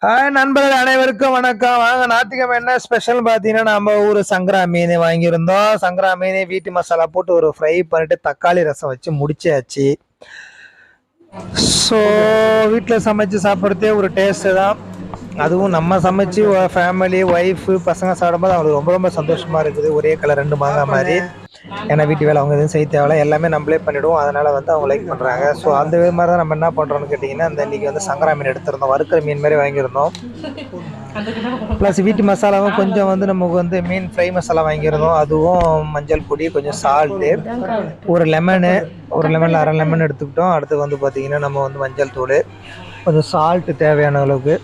Hi நண்பர்கள் அனைவருக்கும் வணக்கம். வாங்க ஞாயிற்றுக்கிழமை என்ன ஸ்பெஷல் பார்த்தீங்கன்னா, நம்ம ஊர் சங்கரா மீன் வாங்கியிருந்தோம். சங்கரா மீன் வீட்டு மசாலா போட்டு ஒரு ஃப்ரை பண்ணிட்டு தக்காளி ரசம் வச்சு முடிச்சாச்சு. ஸோ வீட்டில் சமைச்சு சாப்பிட்றதே ஒரு டேஸ்ட்டு தான். அதுவும் நம்ம சமைச்சு ஃபேமிலி ஒய்ஃபு பசங்க சாப்பிடும்போது அவங்களுக்கு ரொம்ப ரொம்ப சந்தோஷமாக இருக்குது. ஒரே கலர் 2 மாங்காய் மாதிரி. ஏன்னா வீட்டு வேலை அவங்க எதுவும் செய்ய தேவையில்ல, எல்லாமே நம்மளே பண்ணிவிடுவோம். அதனால் வந்து அவங்க லைக் பண்ணுறாங்க. ஸோ அந்த மாதிரி தான் நம்ம என்ன பண்ணுறோம்னு கேட்டிங்கன்னா, அந்த இன்றைக்கி வந்து சங்கரா மீன் எடுத்திருந்தோம். வறுக்கிற மீன் மாதிரி வாங்கியிருந்தோம். ப்ளஸ் வீட்டு மசாலாவும் கொஞ்சம் வந்து நமக்கு வந்து மீன் ஃப்ரை மசாலா வாங்கியிருந்தோம். அதுவும் மஞ்சள் பொடி, கொஞ்சம் சால்ட்டு, ஒரு லெமனில் அரை லெமன் எடுத்துக்கிட்டோம். அடுத்து வந்து பார்த்திங்கன்னா நம்ம வந்து மஞ்சள் தூள், கொஞ்சம் சால்ட்டு தேவையான அளவுக்கு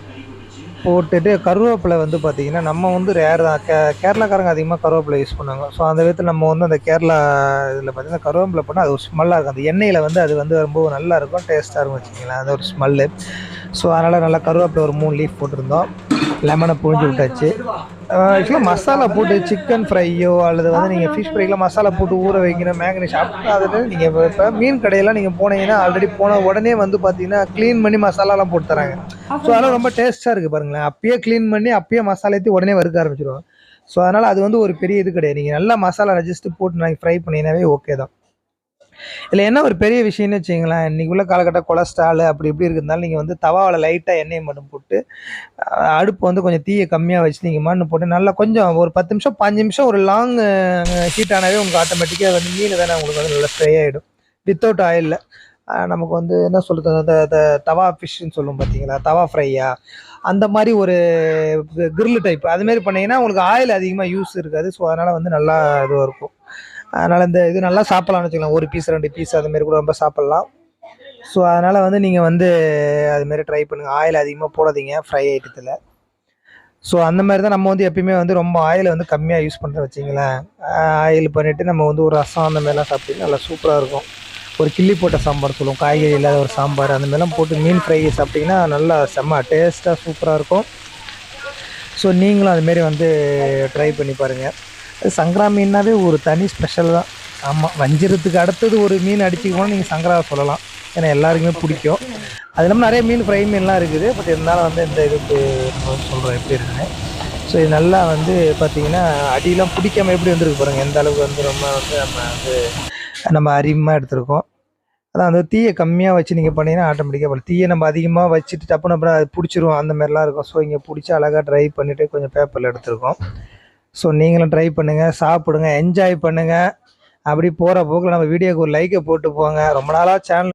போட்டுட்டு, கருவேப்பிலை வந்து பார்த்திங்கன்னா நம்ம வந்து ரேர் தான். கேரளாக்காரங்க அதிகமாக கருவேப்பிலை யூஸ் பண்ணுவாங்க. ஸோ அந்த விதத்தில் நம்ம வந்து அந்த கேரளா இதில் பார்த்திங்கன்னா கருவேப்பிலை போட்டால் அது ஒரு ஸ்மெல்லாக இருக்கும். அந்த எண்ணெயில் வந்து அது வந்து ரொம்ப நல்லாயிருக்கும், டேஸ்ட்டாக இருக்கும் வச்சுக்கிங்களேன், அது ஒரு ஸ்மெல்லு. ஸோ அதனால் நல்லா கருவேப்பிலை ஒரு 3 லீஃப் போட்டிருந்தோம். லெமனை புழிஞ்சு விட்டாச்சு. ஆக்சுவலாக மசாலா போட்டு சிக்கன் ஃப்ரையோ அல்லது வந்து நீங்கள் ஃபிஷ் ஃப்ரைக்கெலாம் மசாலா போட்டு ஊற வைக்கணும், மேக்னேட் அப்படி அதில் நீங்கள் இப்போ மீன் கடையெல்லாம் நீங்கள் போனீங்கன்னா ஆல்ரெடி போன உடனே வந்து பார்த்தீங்கன்னா க்ளீன் பண்ணி மசாலாலாம் போட்டு தராங்க. ஸோ அதெல்லாம் ரொம்ப டேஸ்ட்டாக இருக்குது பாருங்களேன். அப்பயே க்ளீன் பண்ணி அப்பயே மசாலா ஏற்றி உடனே வறுக்க ஆரம்பிச்சிடுவாங்க. ஸோ அதனால் அது வந்து ஒரு பெரிய இது கிடையாது. நீங்கள் நல்லா மசாலா ரெஜிஸ்ட்டு போட்டு நாங்கள் ஃப்ரை பண்ணிங்கனாவே ஓகே தான். இதில் என்ன ஒரு பெரிய விஷயம்னு வச்சுங்களேன், இன்றைக்கி உள்ள காலகட்டம் கொலஸ்ட்ரால் அப்படி இப்படி இருக்கிறதுனால நீங்கள் வந்து தவாவில் லைட்டாக எண்ணெயை மட்டும் போட்டு அடுப்பு வந்து கொஞ்சம் தீயை கம்மியாக வச்சு நீங்கள் மண்ணு போட்டு நல்லா கொஞ்சம் ஒரு 10 நிமிஷம் 5 நிமிஷம் ஒரு லாங் ஹீட் ஆனாவே உங்களுக்கு ஆட்டோமேட்டிக்காக வந்து மீன் தானே உங்களுக்கு வந்து நல்லா ஃப்ரை ஆகிடும் வித்தவுட் ஆயிலில். நமக்கு வந்து என்ன சொல்கிறது, அந்த தவா ஃபிஷ்ஷுன்னு சொல்லுவோம் பார்த்தீங்களா, தவா ஃப்ரையா அந்த மாதிரி ஒரு கிரில் டைப் அதுமாரி பண்ணிங்கன்னா உங்களுக்கு ஆயில் அதிகமாக யூஸ் இருக்காது. ஸோ அதனால் வந்து நல்லா இதுவாக இருக்கும். அதனால் இந்த இது நல்லா சாப்பிட்லாம்னு வச்சுக்கலாம். 1 பீஸ் 2 பீஸ் அதுமாரி கூட ரொம்ப சாப்பிட்லாம். ஸோ அதனால் வந்து நீங்கள் வந்து அதுமாரி ட்ரை பண்ணுங்கள். ஆயில் அதிகமாக போடாதீங்க ஃப்ரை ஐட்டத்தில். ஸோ அந்த மாதிரி தான் நம்ம வந்து எப்பயுமே வந்து ரொம்ப ஆயிலை வந்து கம்மியாக யூஸ் பண்ணுறோம் வச்சிங்களேன். ஆயில் பண்ணிவிட்டு நம்ம வந்து ஒரு ரசம் அந்த மாதிரிலாம் சாப்பிட்டிங்கன்னா நல்லா சூப்பராக இருக்கும். ஒரு கிள்ளி போட்ட சாம்பார் சொல்லுவோம், காய்கறி இல்லாத ஒரு சாம்பார் அந்த மாதிரிலாம் போட்டு மீன் ஃப்ரை சாப்பிட்டிங்கன்னா நல்லா செம்ம டேஸ்ட்டாக சூப்பராக இருக்கும். ஸோ நீங்களும் அதுமாரி வந்து ட்ரை பண்ணி பாருங்கள். சங்கரா மீன்னாவே ஒரு தனி ஸ்பெஷல் தான். ஆமாம், வஞ்சிரத்துக்கு அடுத்தது ஒரு மீன் அடிச்சுக்கணும் நீங்கள் சங்கராவை சொல்லலாம். ஏன்னா எல்லாருக்குமே பிடிக்கும். அது இல்லாமல் நிறைய மீன் ஃப்ரை மீன்லாம் இருக்குது. பட் இருந்தாலும் வந்து இந்த இதுக்கு சொல்கிறோம் எப்படி இருக்குன்னு. ஸோ இது நல்லா வந்து பார்த்திங்கன்னா அடியெலாம் பிடிக்காமல் எப்படி வந்துருக்கு பாருங்கள், எந்த அளவுக்கு வந்து ரொம்ப வந்து நம்ம அரிமாக எடுத்துருக்கோம். அதான் அந்த தீயை கம்மியாக வச்சு நீங்கள் பண்ணிங்கன்னா ஆட்டோமேட்டிக்காக பண்ணலாம். தீயை நம்ம அதிகமாக வச்சுட்டு டப்புன்னு அப்புறம் அது பிடிச்சிரும் அந்த மாதிரிலாம் இருக்கும். ஸோ இங்கே பிடிச்சி அழகாக ட்ரை பண்ணிவிட்டு கொஞ்சம் பேப்பரில் எடுத்துருக்கோம். ஸோ நீங்களும் ட்ரை பண்ணுங்கள், சாப்பிடுங்க, என்ஜாய் பண்ணுங்கள். அப்படி போகிற போக்கில் நம்ம வீடியோக்கு ஒரு லைக்கை போட்டு போங்க. ரொம்ப நாளாக சேனல்